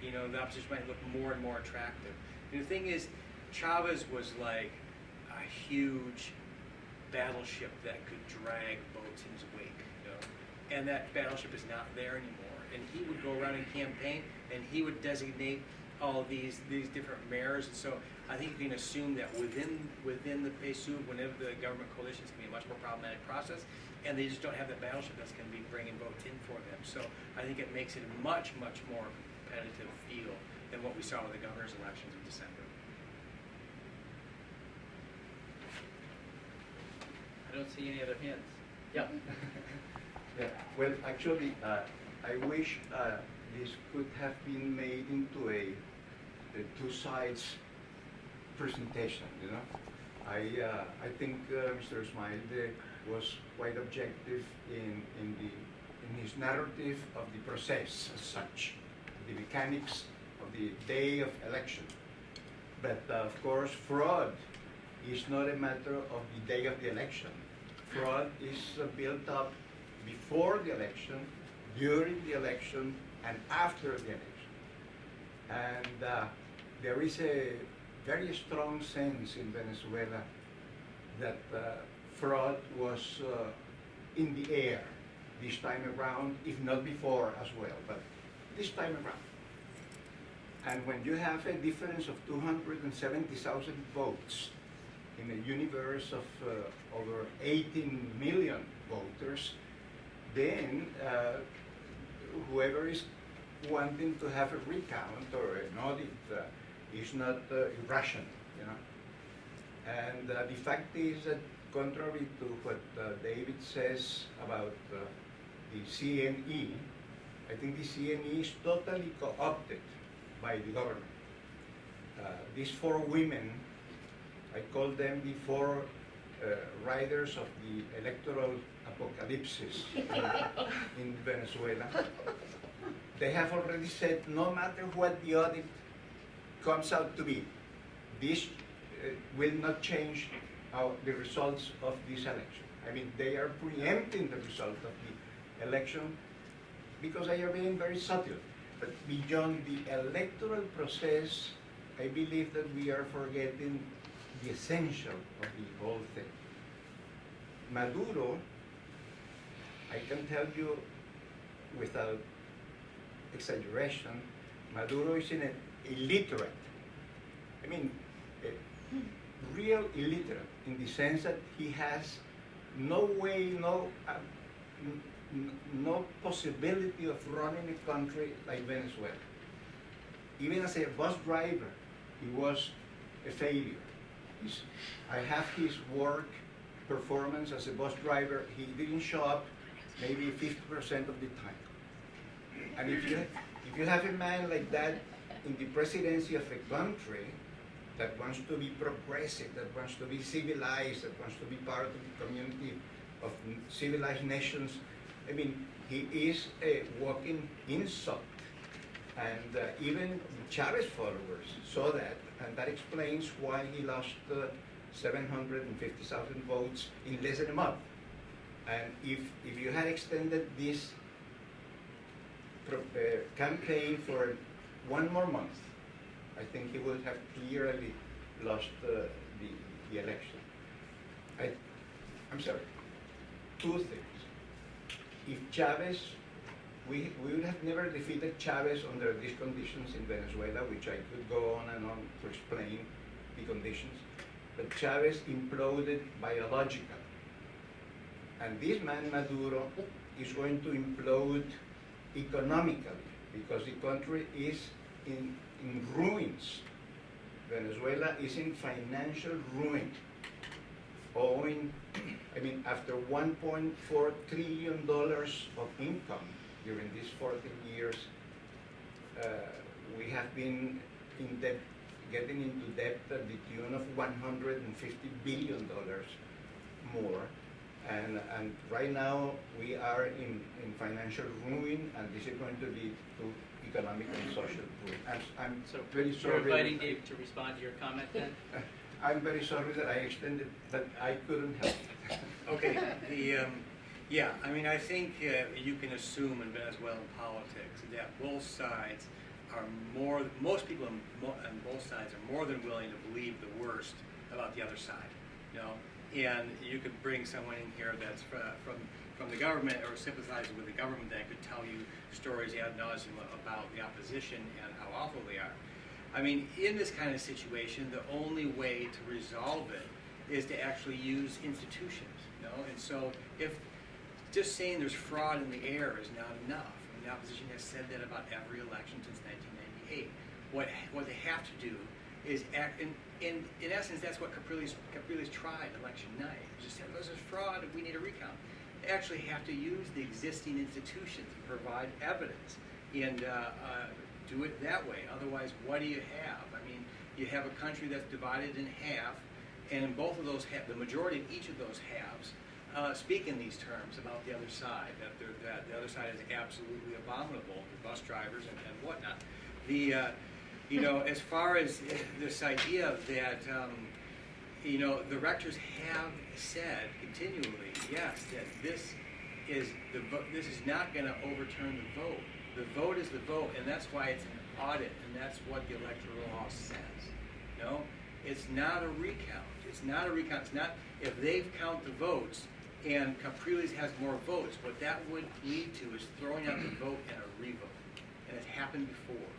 the opposition might look more and more attractive. And the thing is, Chavez was like a huge battleship that could drag boats in his wake, and that battleship is not there anymore. And he would go around and campaign, and he would designate all these different mayors. And so I think you can assume that within the PSUV, whenever the government coalition is going to be a much more problematic process, and they just don't have that battleship that's going to be bringing votes in for them. So I think it makes it a much, much more competitive field than what we saw with the governor's elections in December. I don't see any other hands. Yeah. Yeah. Well, actually, I wish this could have been made into a two sides presentation. I think Mr. Smilde was quite objective in his narrative of the process as such, the mechanics of the day of election. But of course, fraud is not a matter of the day of the election. Fraud is built up before the election, during the election, and after the election. And there is a very strong sense in Venezuela that fraud was in the air this time around, if not before as well, but this time around. And when you have a difference of 270,000 votes in a universe of over 18 million voters, then whoever is wanting to have a recount or an audit is not irrational, you know. And the fact is that contrary to what David says about the CNE, I think the CNE is totally co-opted by the government. These four women, I call them the four riders of the electoral apocalypse in Venezuela. They have already said no matter what the audit comes out to be, this will not change the results of this election. I mean, they are preempting the result of the election because they are being very subtle. But beyond the electoral process, I believe that we are forgetting the essential of the whole thing. Maduro, I can tell you without exaggeration, Maduro is an illiterate. I mean, real illiterate in the sense that he has no way, no possibility of running a country like Venezuela. Even as a bus driver, he was a failure. I have his work performance as a bus driver. He didn't show up maybe 50% of the time. And if you have a man like that in the presidency of a country that wants to be progressive, that wants to be civilized, that wants to be part of the community of civilized nations, I mean, he is a walking insult. And even the Chavez followers saw that, and that explains why he lost 750,000 votes in less than a month. And if you had extended this campaign for one more month, I think he would have clearly lost the election. I'm sorry, two things. If Chavez, we would have never defeated Chavez under these conditions in Venezuela, which I could go on and on to explain the conditions, but Chavez imploded biologically. And this man, Maduro, is going to implode economically because the country is in ruins. Venezuela is in financial ruin, owing, I mean, after $1.4 trillion of income during these 14 years, we have been in debt, getting into debt at the tune of $150 billion more. And right now we are in financial ruin, and this is going to lead to economic and social ruin. I'm So very sorry. you're inviting Dave to respond to your comment then? I'm very sorry that I extended, but I couldn't help it. Okay, yeah, I mean, I think you can assume in Venezuelan politics that both sides are most people on both sides are more than willing to believe the worst about the other side, you know? And you could bring someone in here that's from the government or sympathizes with the government that could tell you stories ad nauseum about the opposition and how awful they are. I mean, in this kind of situation, the only way to resolve it is to actually use institutions, you know? And so if just saying there's fraud in the air is not enough. I mean, the opposition has said that about every election since 1998. What they have to do is act, in essence, that's what Capriles tried election night. Just said, this is fraud, we need a recount. They actually have to use the existing institutions and provide evidence and do it that way. Otherwise, what do you have? I mean, you have a country that's divided in half, and in both of those, the majority of each of those halves speak in these terms about the other side, that the other side is absolutely abominable, the bus drivers and whatnot. You know, as far as this idea that, you know, the rectors have said continually, yes, that this is not going to overturn the vote. The vote is the vote, and that's why it's an audit, and that's what the electoral law says. No, it's not a recount. It's not a recount. It's not if they've counted the votes, and Capriles has more votes. What that would lead to is throwing out the vote and a revote. And it's happened before.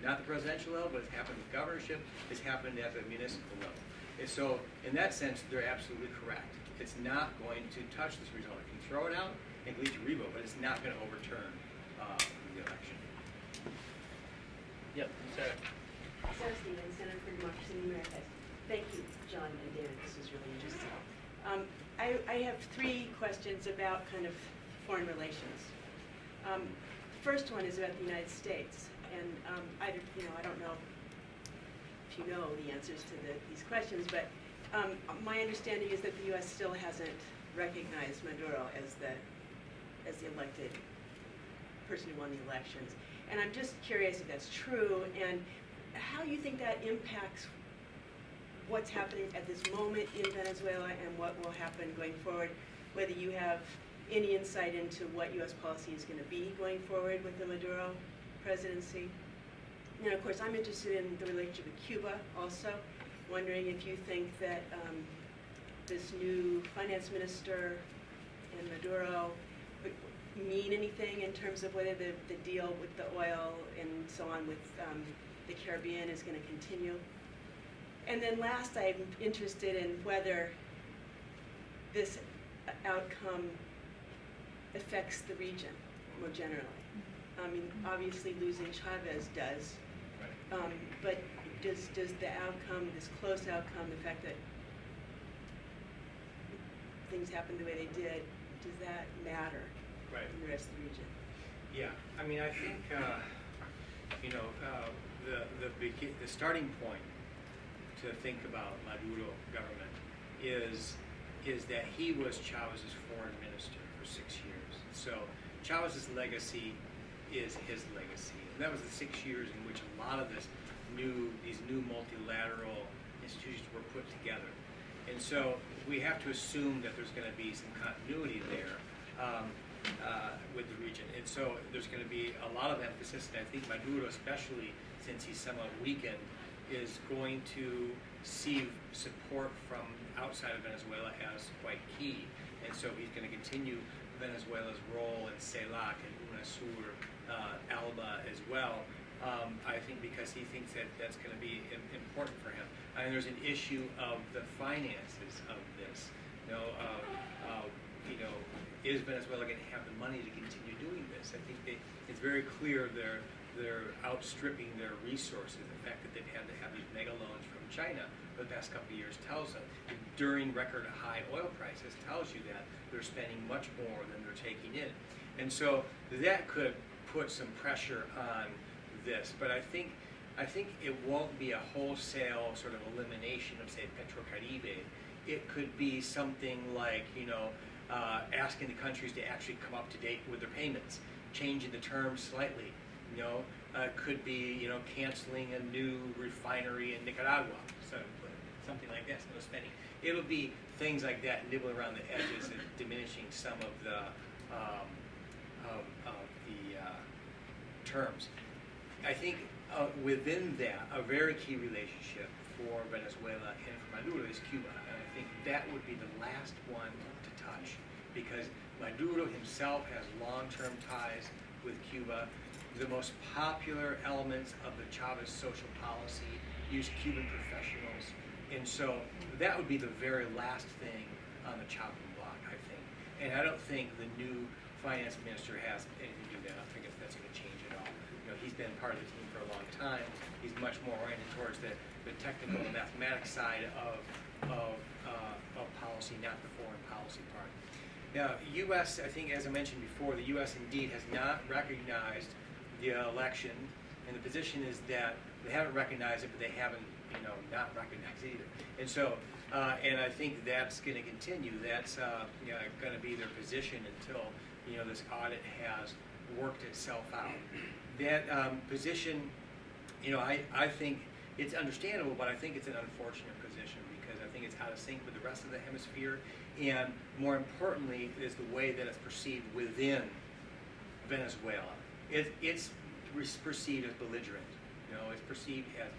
Not the presidential level, but it's happened with governorship, it's happened at the municipal level. And so, in that sense, they're absolutely correct. It's not going to touch this result. It can throw it out and lead to revote, but it's not going to overturn the election. Yep, Sarah. Sarah Stevens, Center for Democracy in the Americas. Thank you, John and David. This is really interesting. I have three questions about kind of foreign relations. The first one is about the United States, and I don't know if you know the answers to these questions, but my understanding is that the U.S. still hasn't recognized Maduro as the elected person who won the elections. And I'm just curious if that's true, and how you think that impacts what's happening at this moment in Venezuela and what will happen going forward, whether you have any insight into what U.S. policy is going to be going forward with the Maduro presidency. And of course, I'm interested in the relationship with Cuba also, wondering if you think that this new finance minister and Maduro mean anything in terms of whether the deal with the oil and so on with the Caribbean is going to continue. And then last, I'm interested in whether this outcome affects the region more generally. I mean, obviously losing Chavez does, but does the outcome, this close outcome, the fact that things happened the way they did, does that matter in the rest of the region? Yeah, I mean, I think the starting point to think about Maduro government is that he was Chavez's foreign minister for 6 years. So Chavez's legacy is his legacy. And that was the 6 years in which a lot of these new multilateral institutions were put together. And so we have to assume that there's going to be some continuity there with the region. And so there's going to be a lot of emphasis, and I think Maduro, especially since he's somewhat weakened, is going to see support from outside of Venezuela as quite key. And so he's going to continue Venezuela's role in CELAC and UNASUR, ALBA as well, I think because he thinks that that's going to be important for him. And there's an issue of the finances of this. Is Venezuela going to have the money to continue doing this? I think it's very clear they're outstripping their resources. The fact that they've had to have these mega loans from China for the past couple of years tells them, during record high oil prices, tells you that they're spending much more than they're taking in. And so that could put some pressure on this. But I think it won't be a wholesale sort of elimination of, say, Petrocaribe. It could be something like, asking the countries to actually come up to date with their payments, changing the terms slightly. Could be, canceling a new refinery in Nicaragua, so something like that, no spending. It'll be things like that, nibbling around the edges and diminishing some of the terms. I think within that, a very key relationship for Venezuela and for Maduro is Cuba, and I think that would be the last one to touch, because Maduro himself has long-term ties with Cuba. The most popular elements of the Chavez social policy use Cuban professionals. And so that would be the very last thing on the chopping block, I think. And I don't think the new finance minister has anything to do with that. I don't think that's going to change at all. He's been part of the team for a long time. He's much more oriented towards the technical and mathematics side of policy, not the foreign policy part. Now, U.S., I think, as I mentioned before, the U.S. indeed has not recognized the election, and the position is that they haven't recognized it, but they haven't, not recognized it either. And so, and I think that's going to continue. That's going to be their position until this audit has worked itself out. That position, I think it's understandable, but I think it's an unfortunate position because I think it's out of sync with the rest of the hemisphere, and more importantly, is the way that it's perceived within Venezuela. It's perceived as belligerent. It's perceived as,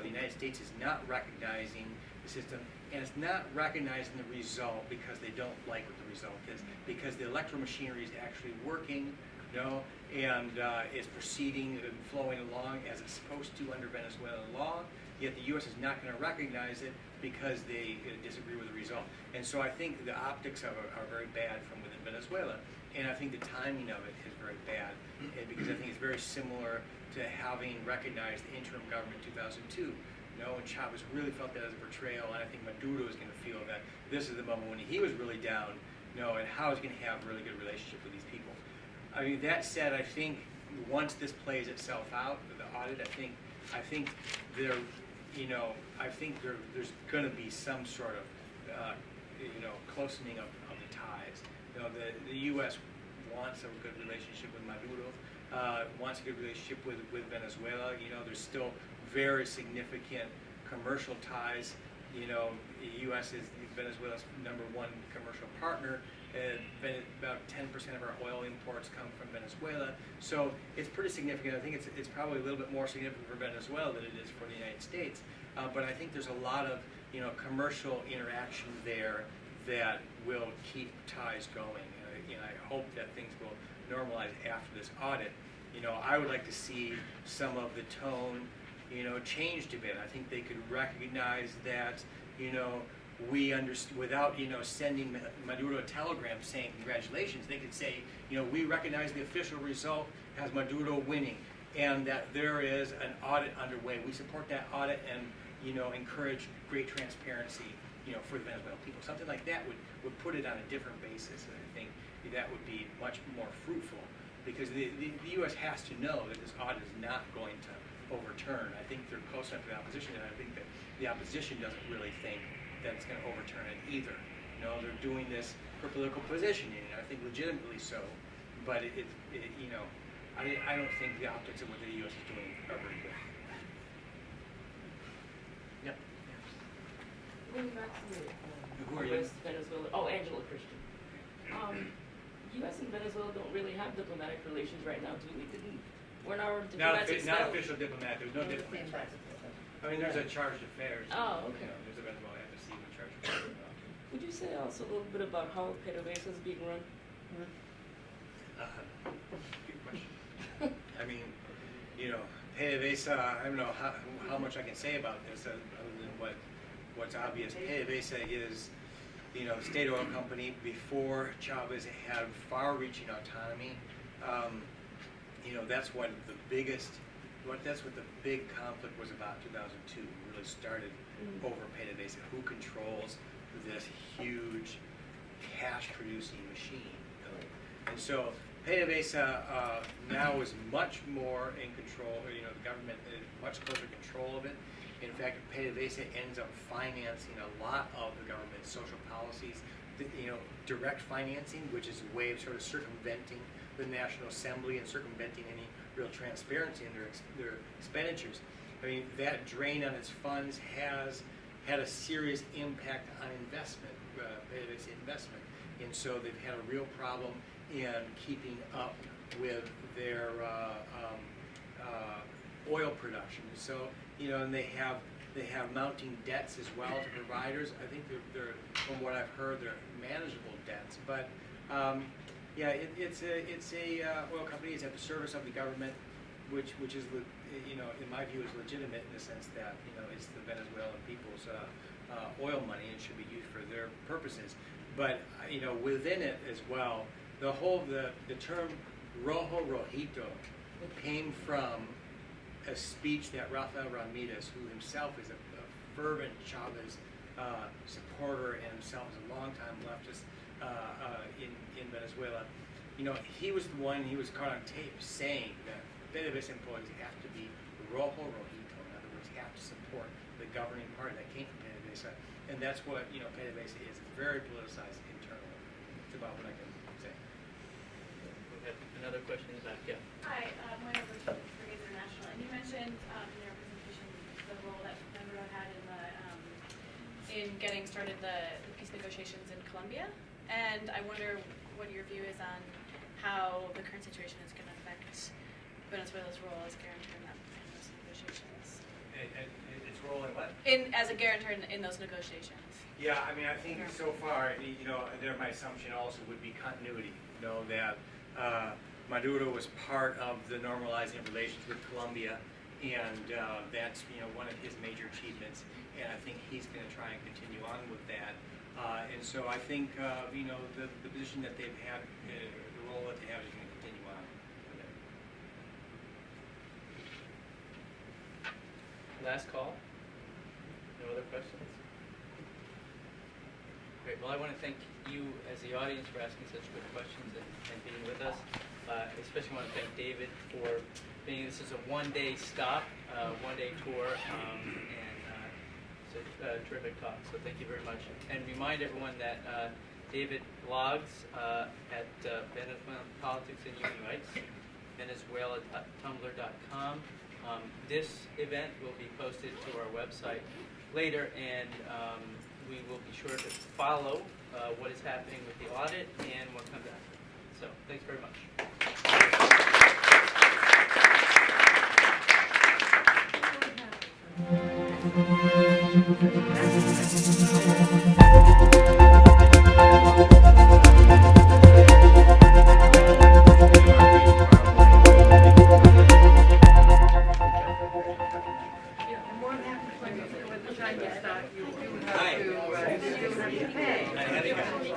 the United States is not recognizing the system. and it's not recognizing the result because they don't like what the result is, because the electoral machinery is actually working, and is proceeding and flowing along as it's supposed to under Venezuelan law, yet the U.S. is not going to recognize it because they disagree with the result. And so I think the optics of it are very bad from within Venezuela, and I think the timing of it is very bad, because I think it's very similar to having recognized the interim government in 2002. And Chavez really felt that as a betrayal, and I think Maduro is going to feel that this is the moment when he was really down, and how he's going to have a really good relationship with these people. I mean, that said, I think once this plays itself out, the audit, I think there, there's going to be some sort of, closening of the ties. The U.S. wants a good relationship with Maduro, wants a good relationship with Venezuela. There's still very significant commercial ties. The U.S. is Venezuela's #1 commercial partner. About 10% of our oil imports come from Venezuela. So it's pretty significant. I think it's probably a little bit more significant for Venezuela than it is for the United States. But I think there's a lot of commercial interaction there that will keep ties going. I hope that things will normalize after this audit. I would like to see some of the tone changed a bit. I think they could recognize that we understand, without sending Maduro a telegram saying congratulations, they could say we recognize the official result as Maduro winning, and that there is an audit underway. We support that audit and encourage great transparency for the Venezuelan people. Something like that would put it on a different basis, and I think that would be much more fruitful, because the U.S. has to know that this audit is not going to overturn. I think they're close enough to the opposition, and I think that the opposition doesn't really think that it's going to overturn it either. They're doing this for political positioning, and I think legitimately so, but I don't think the optics of what the U.S. is doing are very good. Yep. Going back to Who are you? West Venezuela. Oh, Angela Christian. U.S. and Venezuela don't really have diplomatic relations right now, do we? We're not Not diplomatic official diplomat. There's no diplomat. I mean, there's a chargé d'affaires. Oh, okay. There's a Venezuelan embassy in charge of affairs. Would you say also a little bit about how PDVSA is being run? Good question. I mean, PDVSA, I don't know how much I can say about this other than what's obvious. PDVSA is, the state oil company. Before Chavez had far-reaching autonomy. That's what the big conflict was about. 2002 really started over PDVSA. Who controls this huge cash-producing machine? And so PDVSA now is much more in control. The government is much closer control of it. In fact, PDVSA ends up financing a lot of the government's social policies. Direct financing, which is a way of sort of circumventing the National Assembly and circumventing any real transparency in their expenditures. I mean, that drain on its funds has had a serious impact on investment, PDVSA investment. And so they've had a real problem in keeping up with their oil production. So, and they have mounting debts as well to providers. I think they're from what I've heard, they're manageable debts. But it's a oil company. It's at the service of the government, which is in my view is legitimate in the sense that it's the Venezuelan people's oil money and should be used for their purposes. But within it as well, the term rojo rojito came from a speech that Rafael Ramirez, who himself is a fervent Chavez supporter and himself is a longtime leftist in Venezuela, he was the one, he was caught on tape saying that PDVSA employees have to be rojo rojito. In other words, have to support the governing party that came from PDVSA. And that's what PDVSA is. It's very politicized internally. It's about what I can say. We have another question in the back. Yeah. Hi, Moira Burton for International. And you mentioned in your presentation the role that Maduro had in getting started the peace negotiations in Colombia. And I wonder what your view is on how the current situation is going to affect Venezuela's role as guarantor in those negotiations. Its role in what? as a guarantor in those negotiations? Yeah, I mean, I think so far, there my assumption also would be continuity. That Maduro was part of the normalizing of relations with Colombia, and that's one of his major achievements. And I think he's going to try and continue on with that. And so I think the position that they've had, the role that they have, is going to continue on. Last call. No other questions? Great. Well, I want to thank you as the audience for asking such good questions and being with us. Especially want to thank David for being. This is a one-day stop, one-day tour, and it's a terrific talk. So thank you very much. And remind everyone that David blogs at Venezuelan Politics and Human Rights, Venezuela.tumblr.com. This event will be posted to our website later, and we will be sure to follow what is happening with the audit and what comes after. So thanks very much.